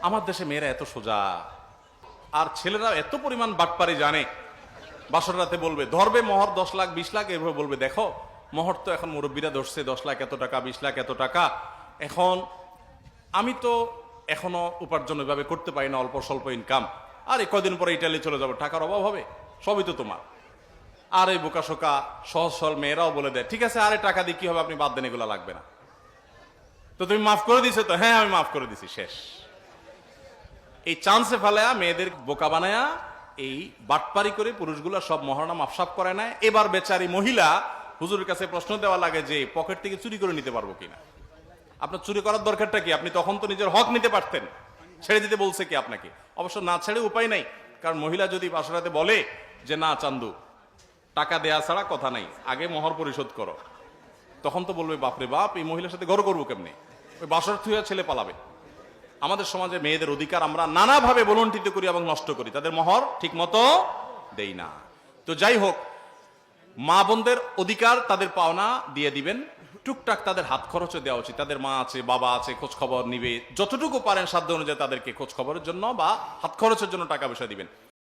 আমার দেশে মেয়েরা এত সোজা, আর ছেলেরা এত পরিমাণ বাটপারি জানে। বাসর রাতে বলবে ধরবে মোহর 10 লাখ 20 লাখ, এভাবে বলবে দেখো মোহর তো এখন মুরব্বীরা ধরছে 10 লাখ এত টাকা, 20 লাখ এত টাকা। এখন আমি তো এখনো উপার্জন ওইভাবে করতে পারি না, অল্প স্বল্প ইনকাম, আর এই কদিন পরে ইটালি চলে যাবো, টাকার অভাব হবে, সবই তো তোমার। আর এই বোকাশোকা সহজ সরল মেয়েরাও বলে দেয় ঠিক আছে, আরে টাকা দিয়ে কি হবে, আপনি বাদ দেন, এগুলো লাগবে না। তো তুমি মাফ করে দিছো তো? হ্যাঁ আমি মাফ করে দিছি, শেষ। এই চান্সে ফেলায়া মেয়েদের বোকা বানায়া এই বাটপারি করে পুরুষগুলো সব মহারণা মাফসাফ করে নেয়। এবার বেচারি মহিলা হুজুরের কাছে প্রশ্ন দেওয়া লাগে যে পকেট থেকে চুরি করে নিতে পারবো কিনা। আপনার চুরি করার দরকারটা কি? আপনি তখন তো নিজের হক নিতে পারতেন, ছেড়ে দিতে বলছে কি আপনাকে? অবশ্য না ছেড়ে উপায় নাই, কারণ মহিলা যদি বাসরাতে বলে যে না চান্দু টাকা দেয়া ছাড়া কথা নাই, আগে মোহর পরিশোধ করো, তখন তো বলবে বাপরে বাপ, এই মহিলার সাথে ঘর করবো কেমনে, ওই বাসর থুয়া ছেলে পালাবে। আমাদের সমাজে মেয়েদের অধিকার আমরা নানাভাবে বলন্টিত করি এবং নষ্ট করি, তাদের মোহর ঠিক মতো দেই না। তো যাই হোক, মা বোনদের অধিকার তাদের পাওনা দিয়ে দিবেন, টুকটাক তাদের হাত খরচে দেওয়া উচিত। তাদের মা আছে, বাবা আছে, খোঁজ খবর নিবে, যতটুকু পারেন সাধ্য অনুযায়ী তাদেরকে খোঁজ খবরের জন্য বা হাত খরচের জন্য টাকা পয়সা দিবেন।